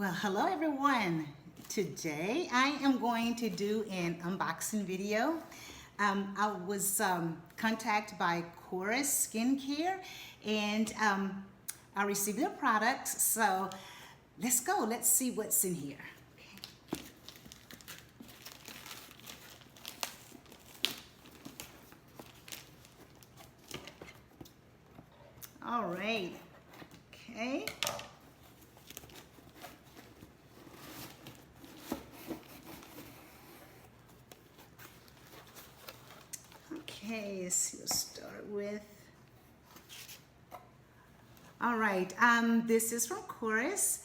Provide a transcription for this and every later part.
Well, hello everyone. Today I am going to do an unboxing video. I was contacted by Korres Skincare and I received their products. So let's go. Let's see what's in here. All right. Okay. Okay, so we'll start with. All right, this is from Korres.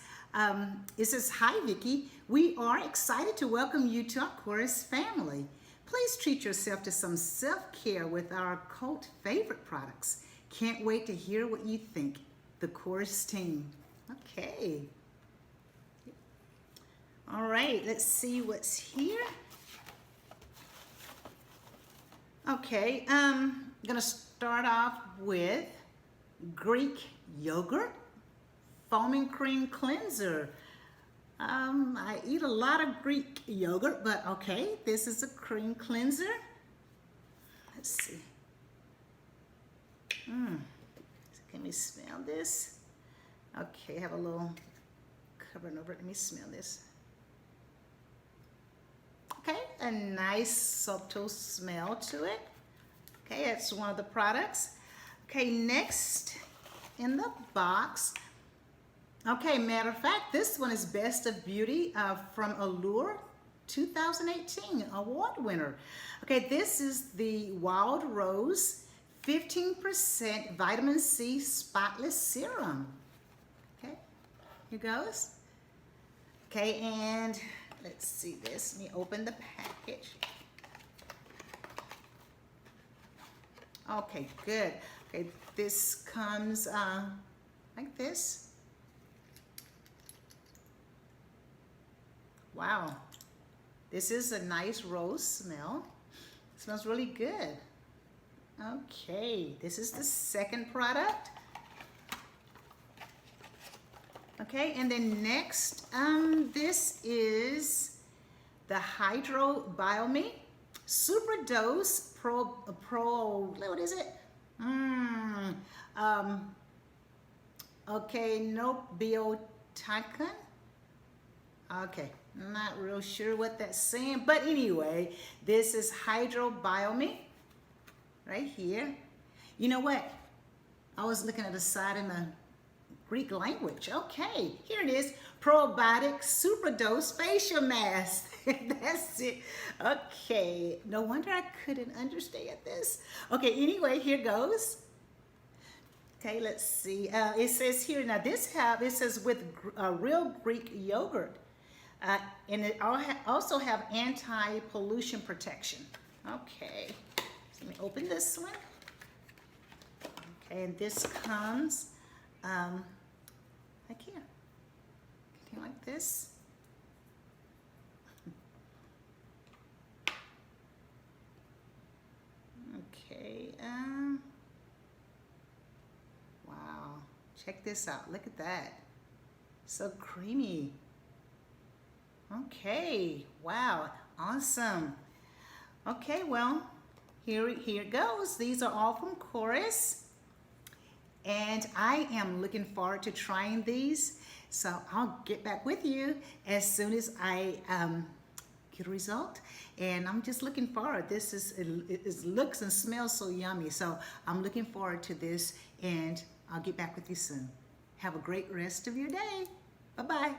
It says, "Hi Vicki, we are excited to welcome you to our Korres family. Please treat yourself to some self-care with our cult favorite products. Can't wait to hear what you think. The Korres team." Okay. All right, let's see what's here. Okay, I'm gonna start off with Greek yogurt foaming cream cleanser. I eat a lot of Greek yogurt, but okay, this is a cream cleanser. Let's see. Can we smell this? Okay, I have a little covering over it. Let me smell this. Okay, a nice subtle smell to it. Okay, that's one of the products. Okay, next in the box. Okay, matter of fact, this one is Best of Beauty from Allure 2018 award winner. Okay, this is the Wild Rose 15% vitamin C spotless serum. Okay, here goes. Okay, and let's see this. Let me open the package. Okay, good. Okay, this comes like this. Wow. This is a nice rose smell. It smells really good. Okay, this is the second product. Okay, and then next, this is the HydroBioMe Super Dose what is it? Okay, no biotican. Okay, not real sure what that's saying, but anyway, this is HydroBioMe right here. You know what? I was looking at the side in the Greek language. Okay, here it is. Probiotic Super Dose Facial Mask. That's it. Okay, no wonder I couldn't understand this. Okay, anyway, here goes. Okay, let's see. It says here, now it says with real Greek yogurt. And it also have anti-pollution protection. Okay, so let me open this one. Okay, and this comes like here. Okay, like this. Okay, wow, check this out. Look at that. So creamy. Okay, wow, awesome. Okay, well, here it goes. These are all from Korres. And I am looking forward to trying these. So I'll get back with you as soon as I get a result. And I'm just looking forward. It looks and smells so yummy. So I'm looking forward to this, and I'll get back with you soon. Have a great rest of your day. Bye-bye.